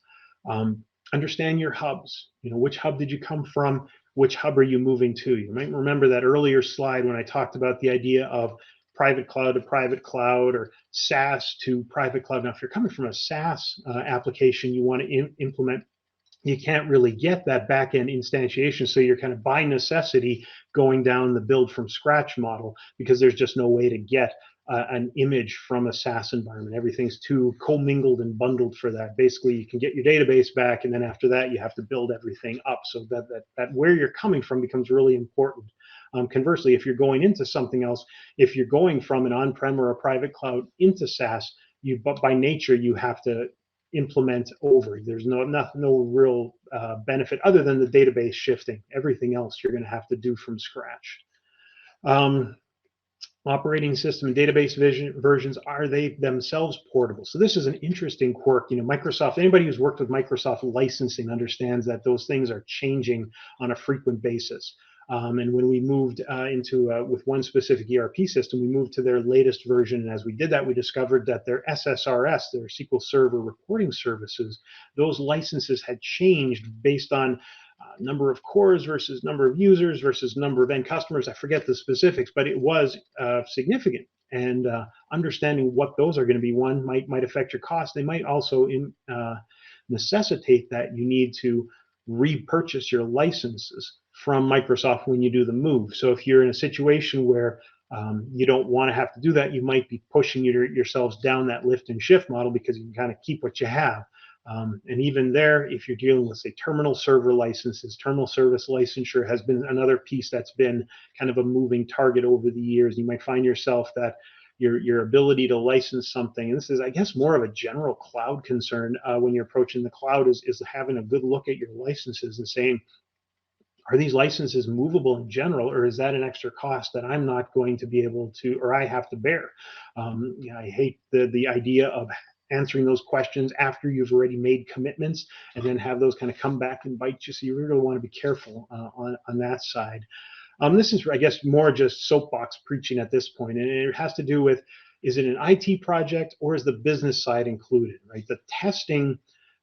Understand your hubs. Which hub did you come from? Which hub are you moving to? You might remember that earlier slide when I talked about the idea of private cloud to private cloud or SaaS to private cloud. Now, if you're coming from a SaaS application you want to implement, you can't really get that back-end instantiation. So you're kind of by necessity going down the build from scratch model because there's just no way to get an image from a SaaS environment. Everything's too commingled and bundled for that. Basically, you can get your database back, and then after that, you have to build everything up. So that where you're coming from becomes really important. Conversely, if you're going into something else, if you're going from an on-prem or a private cloud into SaaS, but by nature, you have to implement over. There's no real benefit other than the database shifting. Everything else you're going to have to do from scratch. Operating system and database versions, are they themselves portable? So this is an interesting quirk. Microsoft, anybody who's worked with Microsoft licensing understands that those things are changing on a frequent basis. And when we moved with one specific ERP system, we moved to their latest version. And as we did that, we discovered that their SSRS, their SQL Server reporting services, those licenses had changed based on number of cores versus number of users versus number of end customers. I forget the specifics, but it was significant. And understanding what those are going to be, one might affect your cost. They might also necessitate that you need to repurchase your licenses from Microsoft when you do the move. So if you're in a situation where you don't want to have to do that, you might be pushing yourselves down that lift and shift model because you can kind of keep what you have. And even there, if you're dealing with, say, terminal server licenses, terminal service licensure has been another piece that's been kind of a moving target over the years. You might find yourself that your ability to license something, and this is, I guess, more of a general cloud concern when you're approaching the cloud, is having a good look at your licenses and saying, are these licenses movable in general, or is that an extra cost that I'm not going to be able to, or I have to bear? I hate the idea of answering those questions after you've already made commitments and then have those kind of come back and bite you. So you really want to be careful on that side. This is, I guess, more just soapbox preaching at this point, and it has to do with, is it an IT project or is the business side included, right? The testing,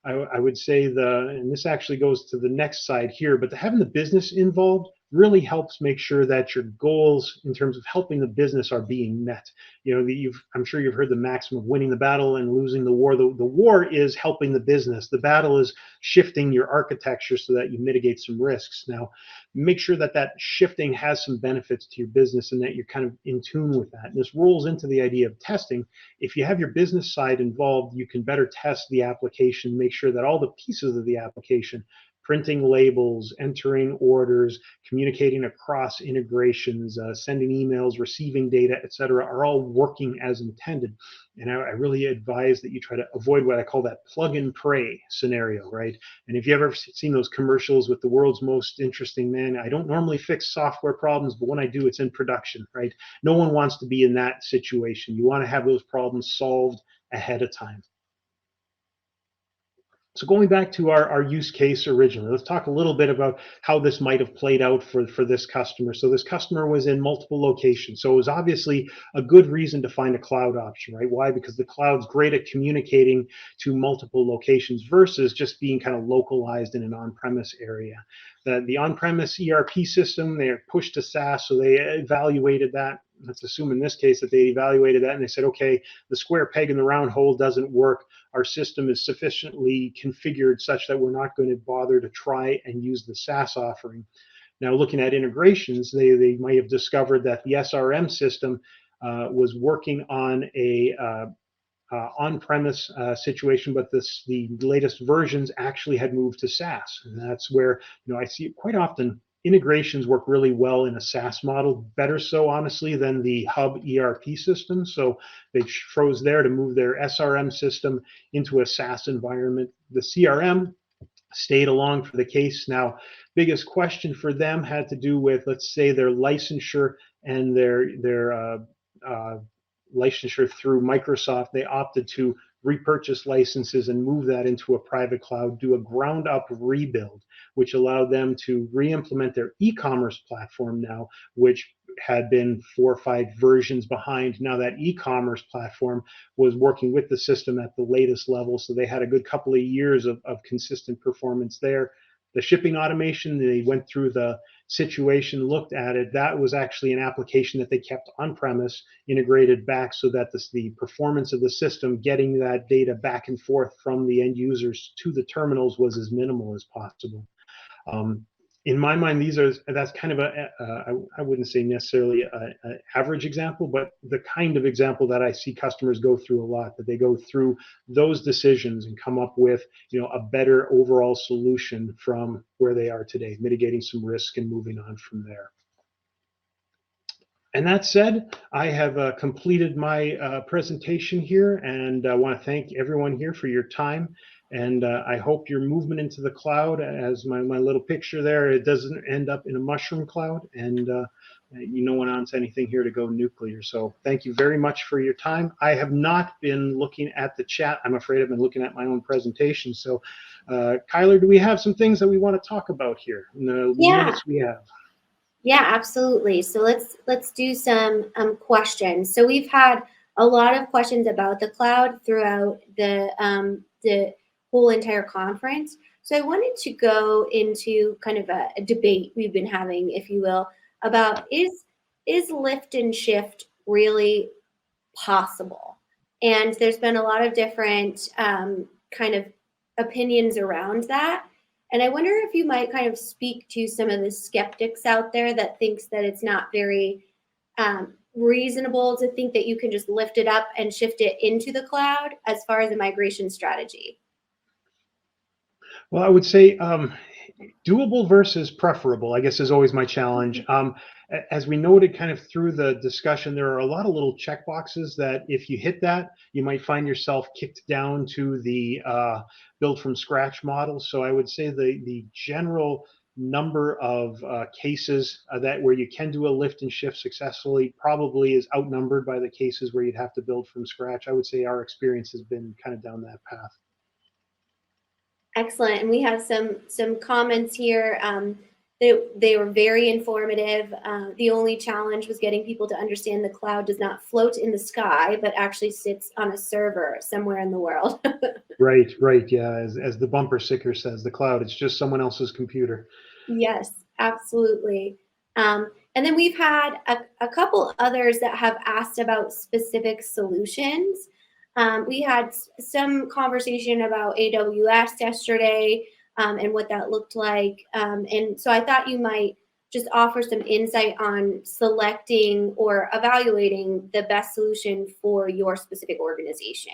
I would say and this actually goes to the next side here, but having the business involved really helps make sure that your goals in terms of helping the business are being met. I'm sure you've heard the maxim of winning the battle and losing the war. The war is helping the business. The battle is shifting your architecture so that you mitigate some risks. Now, make sure that shifting has some benefits to your business and that you're kind of in tune with that. And this rolls into the idea of testing. If you have your business side involved, you can better test the application, make sure that all the pieces of the application, printing labels, entering orders, communicating across integrations, sending emails, receiving data, etc., are all working as intended. And I really advise that you try to avoid what I call that plug and pray scenario, right? And if you've ever seen those commercials with the world's most interesting man, I don't normally fix software problems, but when I do, it's in production, right? No one wants to be in that situation. You want to have those problems solved ahead of time. So going back to our use case originally, let's talk a little bit about how this might have played out for this customer. So this customer was in multiple locations. So it was obviously a good reason to find a cloud option, right? Why? Because the cloud's great at communicating to multiple locations versus just being kind of localized in an on-premise area. The on-premise ERP system, they're pushed to SaaS, so they evaluated that. Let's assume in this case that they evaluated that and they said, okay, the square peg in the round hole doesn't work. Our system is sufficiently configured such that we're not going to bother to try and use the SaaS offering. Now, looking at integrations, they might have discovered that the SRM system was working on a on-premise situation, but the latest versions actually had moved to SaaS. And that's where I see it quite often. Integrations work really well in a SaaS model, better so, honestly, than the hub ERP system. So they froze there to move their SRM system into a SaaS environment. The CRM stayed along for the case. Now, biggest question for them had to do with, let's say, their licensure and their licensure through Microsoft. They opted to repurchase licenses and move that into a private cloud, do a ground up rebuild, which allowed them to re-implement their e-commerce platform now, which had been 4 or 5 versions behind. Now that e-commerce platform was working with the system at the latest level, so they had a good couple of years of consistent performance there. the shipping automation. They went through the situation, looked at it. That was actually an application that they kept on premise, integrated back so that the performance of the system getting that data back and forth from the end users to the terminals was as minimal as possible. In my mind, that's kind of I wouldn't say necessarily an average example, but the kind of example that I see customers go through a lot, that they go through those decisions and come up with, a better overall solution from where they are today, mitigating some risk and moving on from there. And that said, I have completed my presentation here, and I want to thank everyone here for your time. And I hope your movement into the cloud, as my little picture there, it doesn't end up in a mushroom cloud. And no one wants anything here to go nuclear. So thank you very much for your time. I have not been looking at the chat. I'm afraid I've been looking at my own presentation. So Kyler, do we have some things that we want to talk about here in the minutes we have? Yeah, absolutely. So let's do some questions. So we've had a lot of questions about the cloud throughout the whole entire conference. So I wanted to go into kind of a debate we've been having, if you will, about is lift and shift really possible? And there's been a lot of different kind of opinions around that. And I wonder if you might kind of speak to some of the skeptics out there that thinks that it's not very reasonable to think that you can just lift it up and shift it into the cloud as far as a migration strategy. Well, I would say doable versus preferable, I guess, is always my challenge. As we noted kind of through the discussion, there are a lot of little checkboxes that if you hit that, you might find yourself kicked down to the build from scratch model. So I would say the general number of cases that where you can do a lift and shift successfully probably is outnumbered by the cases where you'd have to build from scratch. I would say our experience has been kind of down that path. Excellent. And we have some comments here. They were very informative. The only challenge was getting people to understand the cloud does not float in the sky, but actually sits on a server somewhere in the world. Right. Yeah. As the bumper sticker says, the cloud, it's just someone else's computer. Yes, absolutely. And then we've had a couple others that have asked about specific solutions. We had some conversation about AWS yesterday and what that looked like. And so I thought you might just offer some insight on selecting or evaluating the best solution for your specific organization.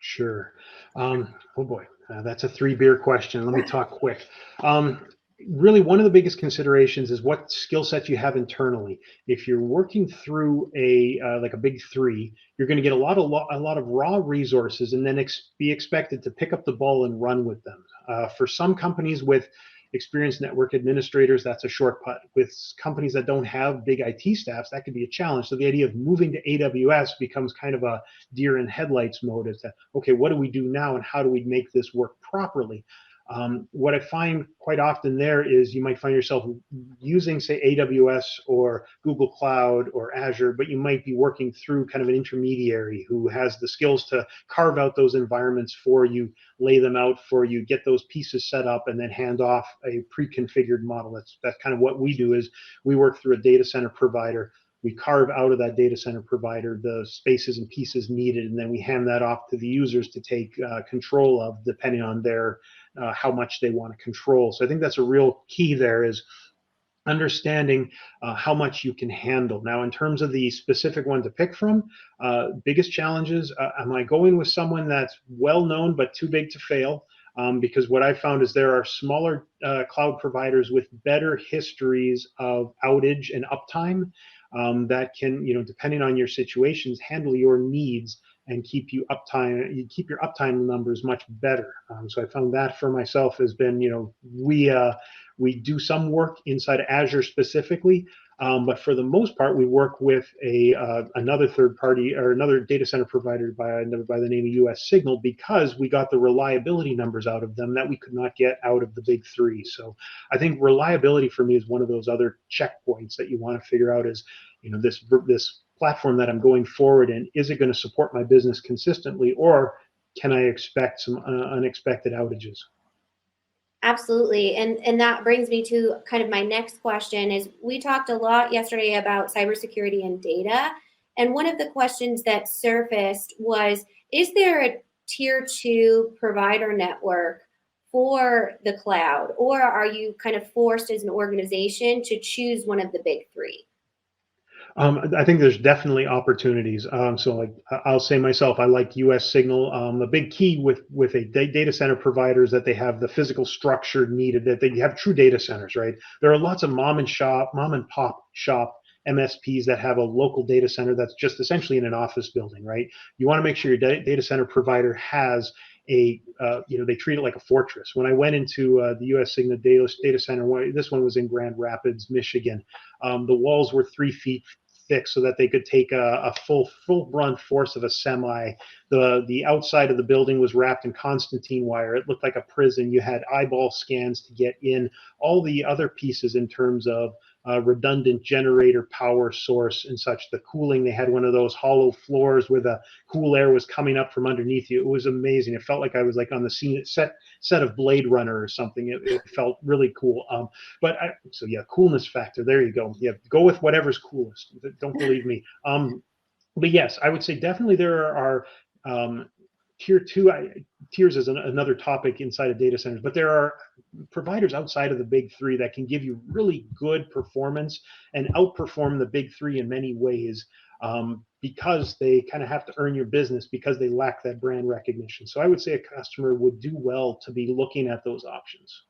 Sure. Oh boy, that's a 3-beer question. Let me talk quick. Really, one of the biggest considerations is what skill sets you have internally. If you're working through like a big 3, you're going to get a lot of raw resources, and then be expected to pick up the ball and run with them. For some companies with experienced network administrators, that's a short putt. With companies that don't have big IT staffs, that could be a challenge. So the idea of moving to AWS becomes kind of a deer in headlights mode. As to, okay, what do we do now, and how do we make this work properly? What I find quite often there is you might find yourself using, say, AWS or Google Cloud or Azure, but you might be working through kind of an intermediary who has the skills to carve out those environments for you, lay them out for you, get those pieces set up, and then hand off a pre-configured model. That's kind of what we do. Is we work through a data center provider. We carve out of that data center provider the spaces and pieces needed, and then we hand that off to the users to take control of, depending on their how much they want to control. So I think that's a real key there, is understanding how much you can handle. Now, in terms of the specific one to pick from, biggest challenges, am I going with someone that's well known but too big to fail? Because what I found is there are smaller cloud providers with better histories of outage and uptime that can, depending on your situations, handle your needs and keep your uptime numbers much better. So I found that for myself has been, we do some work inside Azure specifically, but for the most part, we work with another third party or another data center provider by the name of US Signal, because we got the reliability numbers out of them that we could not get out of the big 3. So I think reliability for me is one of those other checkpoints that you want to figure out is, this platform that I'm going forward in, is it going to support my business consistently, or can I expect some unexpected outages? Absolutely. And that brings me to kind of my next question is we talked a lot yesterday about cybersecurity and data. And one of the questions that surfaced was, is there a tier two provider network for the cloud? Or are you kind of forced as an organization to choose one of the big three? I think there's definitely opportunities. So, like I'll say myself, I like U.S. Signal. The big key with a data center provider is that they have the physical structure needed. That they have true data centers, right? There are lots of mom and pop shop MSPs that have a local data center that's just essentially in an office building, right? You want to make sure your data center provider has they treat it like a fortress. When I went into the U.S. Signal data center, this one was in Grand Rapids, Michigan. The walls were 3 feet thick so that they could take a full brunt force of a semi. The outside of the building was wrapped in Constantine wire. It looked like a prison. You had eyeball scans to get in. All the other pieces in terms of redundant generator power source and such. The cooling, they had one of those hollow floors where the cool air was coming up from underneath you. It was amazing. It felt like I was like on the set of Blade Runner or something. It felt really cool. So yeah, coolness factor. There you go. Yeah, go with whatever's coolest. Don't believe me. But yes, I would say definitely there are um, tier two. Tiers is another topic inside of data centers, but there are providers outside of the big three that can give you really good performance and outperform the big three in many ways. Because they kind of have to earn your business because they lack that brand recognition. So I would say a customer would do well to be looking at those options.